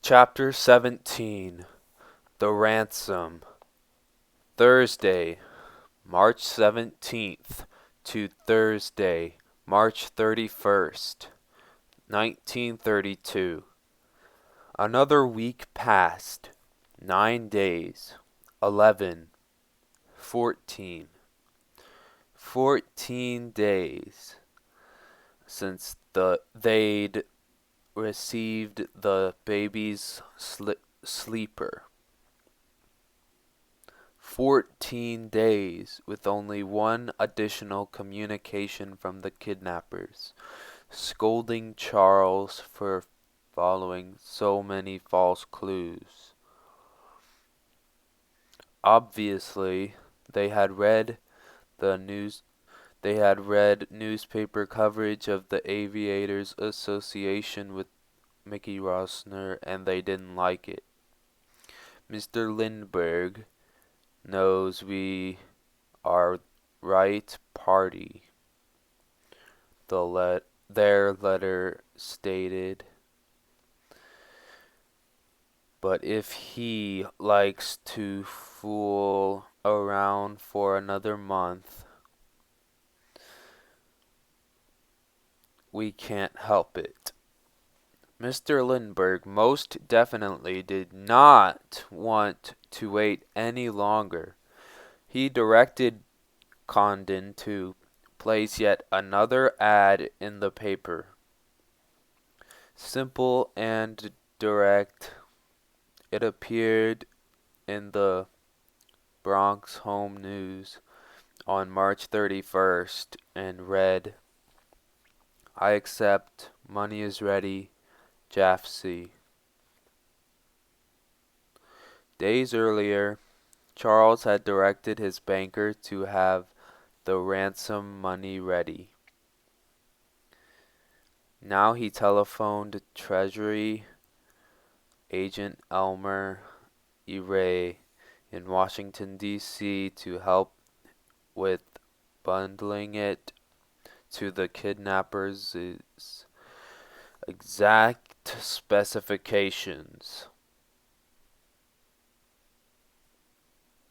Chapter 17 The Ransom. Thursday, March 17th to Thursday, March 31st, 1932. Another week passed. 9 days. 11. 14. 14 days since they'd received the baby's sleeper. 14 days with only one additional communication from the kidnappers, scolding Charles for following so many false clues. Obviously, they had read newspaper coverage of the Aviators Association with Mickey Rossner, and they didn't like it. Mr. Lindbergh knows we are right party, their letter stated. But if he likes to fool around for another month, we can't help it. Mr. Lindbergh most definitely did not want to wait any longer. He directed Condon to place yet another ad in the paper. Simple and direct, it appeared in the Bronx Home News on March 31st and read, "I accept, money is ready, Jaffsy." Days earlier, Charles had directed his banker to have the ransom money ready. Now he telephoned Treasury Agent Elmer E. Ray in Washington, D.C. to help with bundling it to the kidnappers' exact specifications.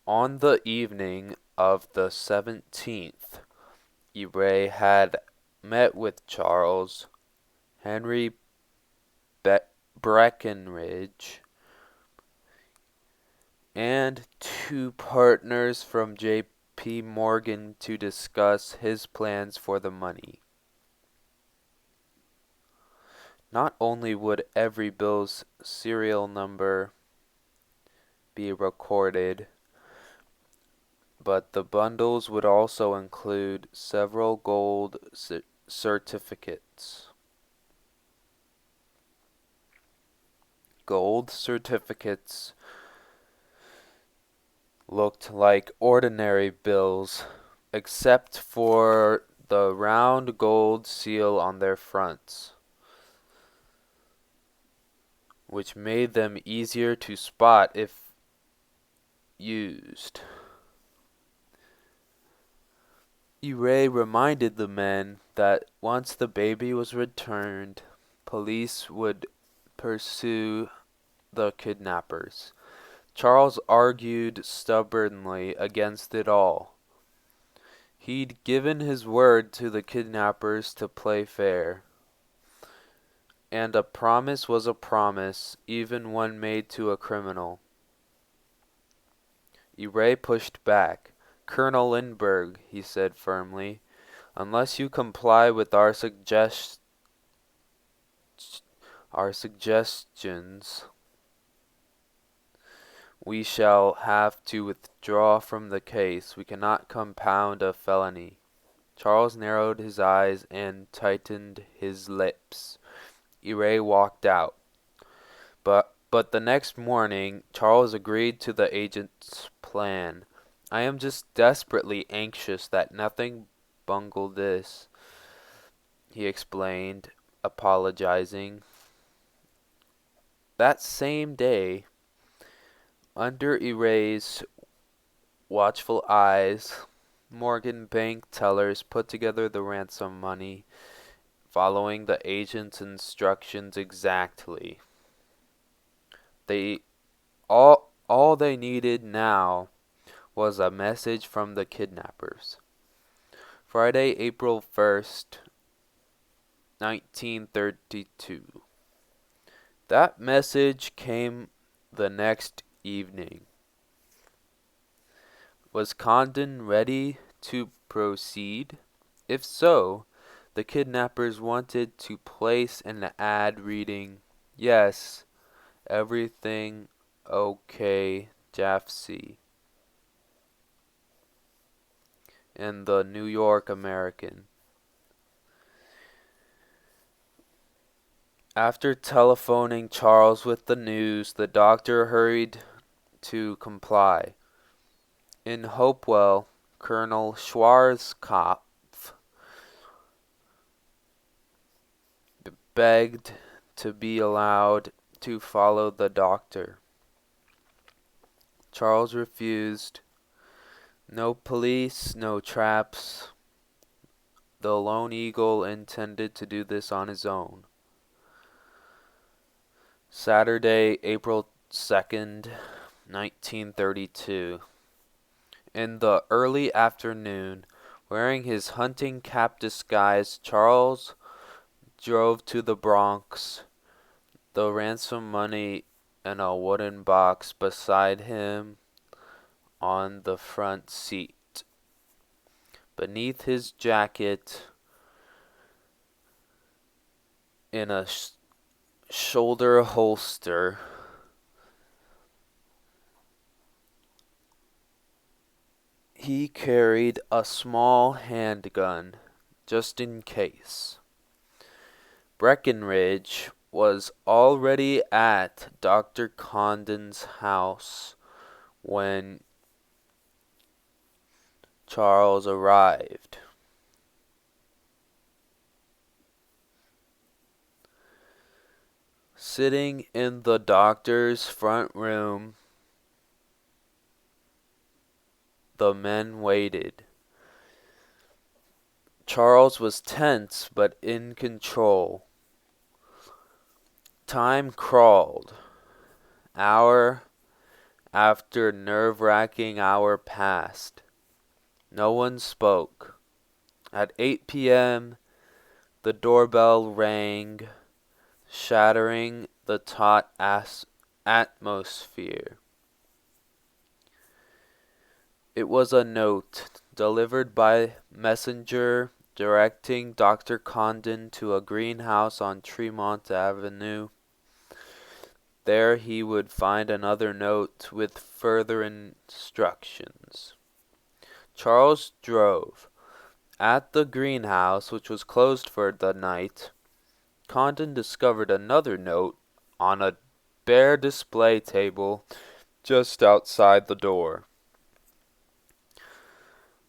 On the evening of the 17th, Ray had met with Charles Henry Breckenridge and two partners from J.P. Morgan to discuss his plans for the money. Not only would every bill's serial number be recorded, but the bundles would also include several gold certificates. Gold certificates looked like ordinary bills, except for the round gold seal on their fronts, which made them easier to spot if used. Ray reminded the men that once the baby was returned, police would pursue the kidnappers. Charles argued stubbornly against it all. He'd given his word to the kidnappers to play fair, and a promise was a promise, even one made to a criminal. Ray pushed back. "Colonel Lindbergh," he said firmly, "unless you comply with our suggestions, we shall have to withdraw from the case. We cannot compound a felony." Charles narrowed his eyes and tightened his lips. Ray walked out. But the next morning, Charles agreed to the agent's plan. "I am just desperately anxious that nothing bungled this," he explained, apologizing. That same day, under Ray's watchful eyes, Morgan bank tellers put together the ransom money, following the agent's instructions exactly. They all they needed now was a message from the kidnappers. Friday, April 1st, 1932. That message came the next evening. Was Condon ready to proceed? If so, the kidnappers wanted to place an ad reading, "Yes, everything okay, Jaffe," in the New York American. After telephoning Charles with the news, the doctor hurried to comply. In Hopewell, Colonel Schwarzkopf begged to be allowed to follow the doctor. Charles refused. No police, no traps. The Lone Eagle intended to do this on his own. Saturday, April 2nd, 1932. In the early afternoon, wearing his hunting cap disguise, Charles drove to the Bronx, the ransom money in a wooden box beside him on the front seat. Beneath his jacket, in a shoulder holster, he carried a small handgun, just in case. Breckinridge was already at Dr. Condon's house when Charles arrived. Sitting in the doctor's front room, the men waited. Charles was tense but in control. Time crawled. Hour after nerve-wracking hour passed. No one spoke. At 8 p.m., the doorbell rang, shattering the taut atmosphere. It was a note delivered by messenger directing Dr. Condon to a greenhouse on Tremont Avenue. There he would find another note with further instructions. Charles drove. At the greenhouse, which was closed for the night, Condon discovered another note on a bare display table just outside the door.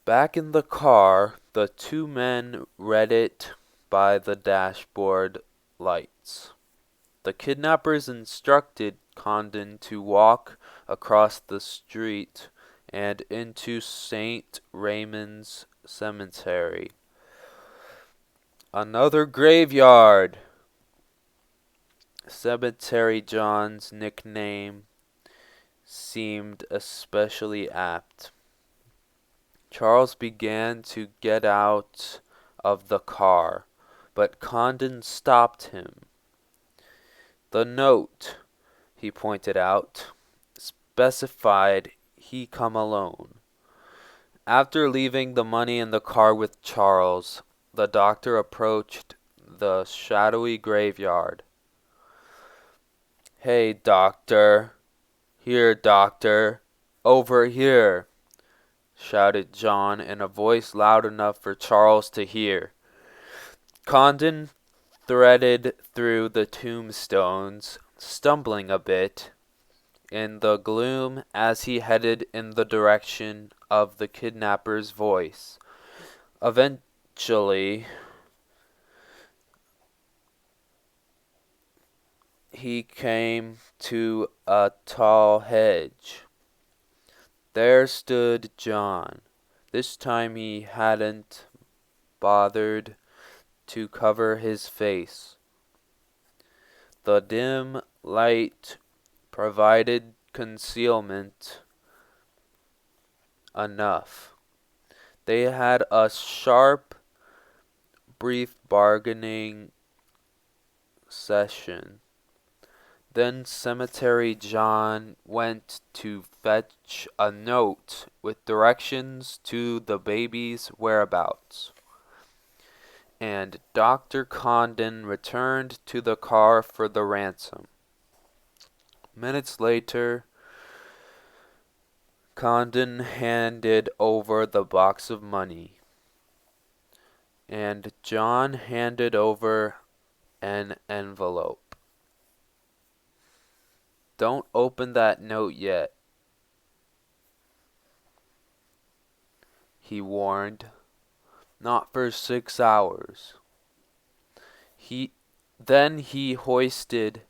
Back in the car, the two men read it by the dashboard lights. The kidnappers instructed Condon to walk across the street and into St. Raymond's Cemetery. Another graveyard! Cemetery John's nickname seemed especially apt. Charles began to get out of the car, but Condon stopped him. The note, he pointed out, specified he come alone. After leaving the money in the car with Charles, the doctor approached the shadowy graveyard. "Hey, doctor. Here, doctor. Over here," shouted John in a voice loud enough for Charles to hear. Condon threaded through the tombstones, stumbling a bit in the gloom as he headed in the direction of the kidnapper's voice. Eventually, he came to a tall hedge. There stood John. This time he hadn't bothered to cover his face. The dim light provided concealment enough. They had a sharp, brief bargaining session. Then Cemetery John went to fetch a note with directions to the baby's whereabouts, and Dr. Condon returned to the car for the ransom. Minutes later, Condon handed over the box of money, and John handed over an envelope. "Don't open that note yet," he warned. "Not for 6 hours." Then he hoisted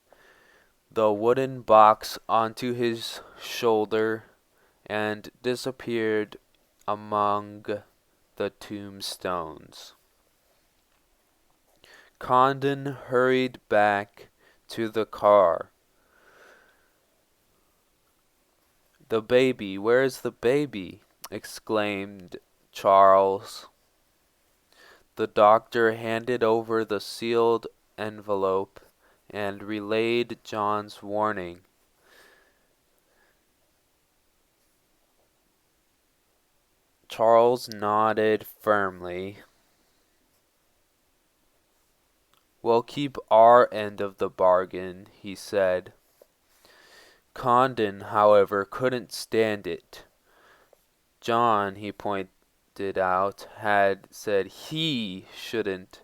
the wooden box onto his shoulder and disappeared among the tombstones. Condon hurried back to the car. "The baby, where's the baby?" exclaimed Charles. The doctor handed over the sealed envelope and relayed John's warning. Charles nodded firmly. "We'll keep our end of the bargain," he said. Condon, however, couldn't stand it. John, he pointed out, had said he shouldn't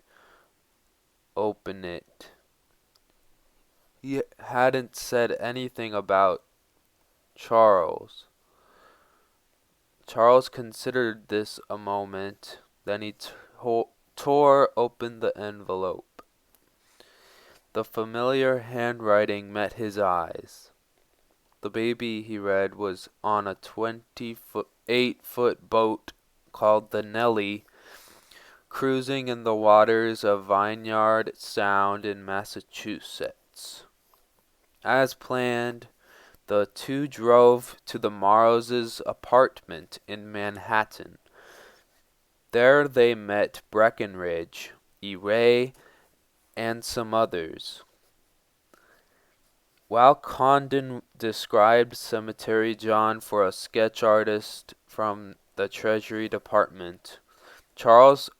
open it. He hadn't said anything about Charles. Charles considered this a moment, then he tore open the envelope. The familiar handwriting met his eyes. The baby, he read, was on a 28-foot boat called the Nellie, cruising in the waters of Vineyard Sound in Massachusetts. As planned, the two drove to the Morrowes' apartment in Manhattan. There they met Breckenridge, Ray, and some others. While Condon described Cemetery John for a sketch artist from the Treasury Department, Charles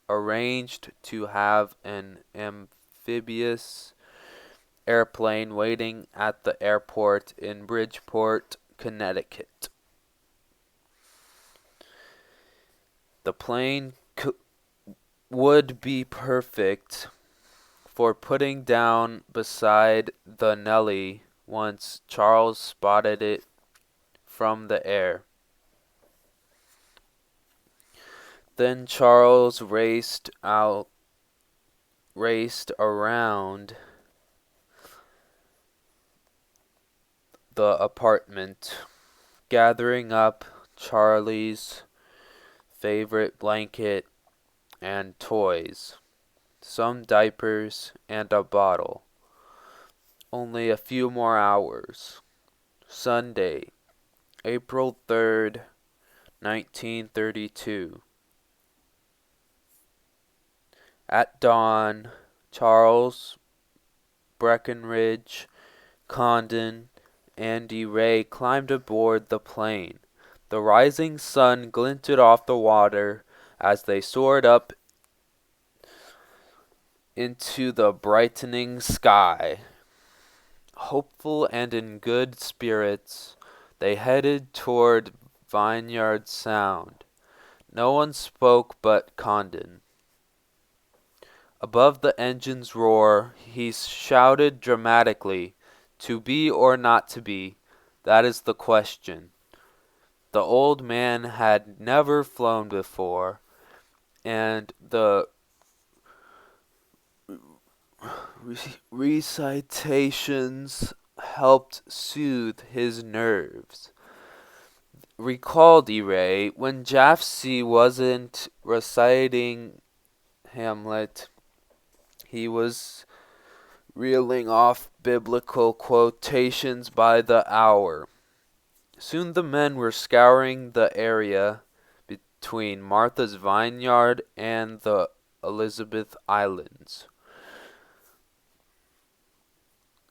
arranged to have an amphibious airplane waiting at the airport in Bridgeport, Connecticut. The plane would be perfect for putting down beside the Nellie once Charles spotted it from the air. Then Charles raced around the apartment, gathering up Charlie's favorite blanket and toys, some diapers, and a bottle. Only a few more hours. Sunday, April 3rd, 1932. At dawn, Charles, Breckenridge, Condon, and Ray climbed aboard the plane. The rising sun glinted off the water as they soared up into the brightening sky. Hopeful and in good spirits, they headed toward Vineyard Sound. No one spoke but Condon. Above the engine's roar, he shouted dramatically, "To be or not to be, that is the question." The old man had never flown before, and the recitations helped soothe his nerves. Recalled Ray, when Jaffe wasn't reciting Hamlet, he was reeling off biblical quotations by the hour. Soon the men were scouring the area between Martha's Vineyard and the Elizabeth Islands.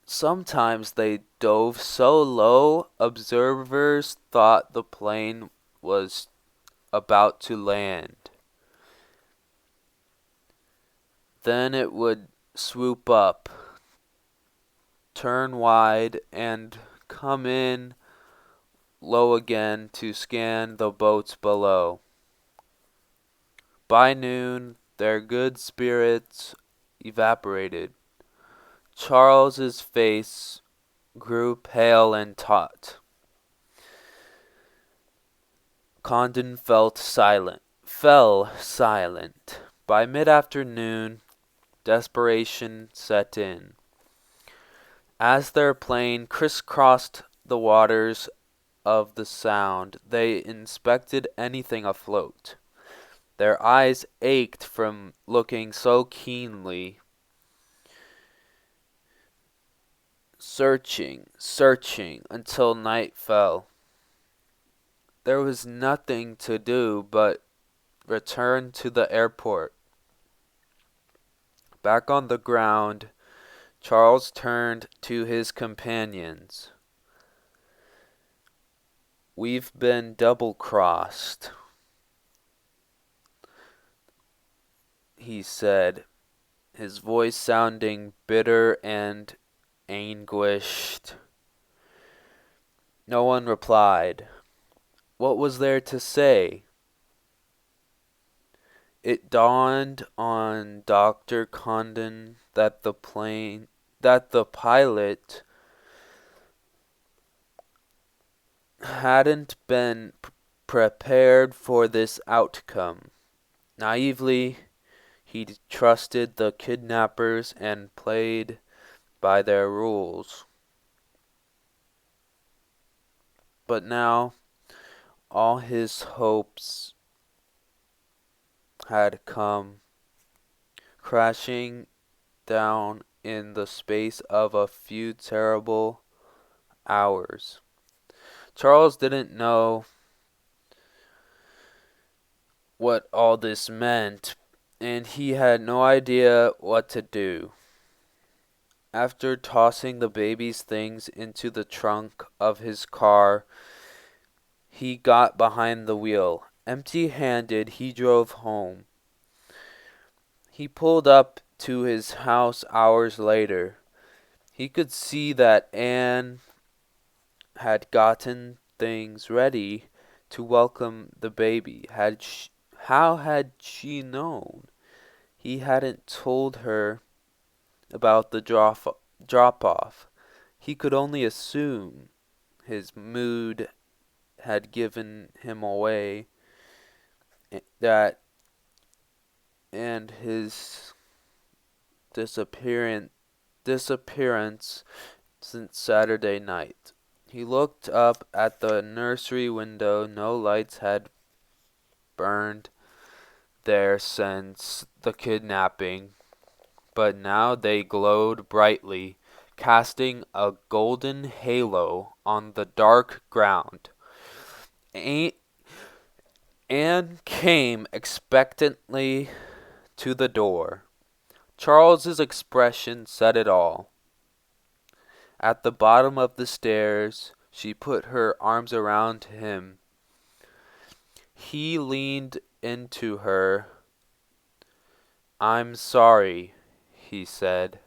Sometimes they dove so low, observers thought the plane was about to land. Then it would swoop up, turn wide, and come in low again to scan the boats below. By noon, their good spirits evaporated. Charles's face grew pale and taut. Condon fell silent. By mid-afternoon, desperation set in. As their plane crisscrossed the waters of the Sound, they inspected anything afloat. Their eyes ached from looking so keenly, searching until night fell. There was nothing to do but return to the airport. Back on the ground, Charles turned to his companions. "We've been double-crossed," he said, his voice sounding bitter and anguished. No one replied. What was there to say? It dawned on Dr. Condon that the pilot hadn't been prepared for this outcome. Naively, he trusted the kidnappers and played by their rules. But now, all his hopes had come crashing down in the space of a few terrible hours. Charles didn't know what all this meant, and he had no idea what to do. After tossing the baby's things into the trunk of his car, he got behind the wheel. Empty-handed, he drove home. He pulled up to his house hours later. He could see that Anne had gotten things ready to welcome the baby. How had she known? He hadn't told her about the drop-off. He could only assume. His mood had given him away, and his disappearance since Saturday night. He looked up at the nursery window. No lights had burned there since the kidnapping, but now they glowed brightly, casting a golden halo on the dark ground. Anne came expectantly to the door. Charles's expression said it all. At the bottom of the stairs, she put her arms around him. He leaned into her. "I'm sorry," he said.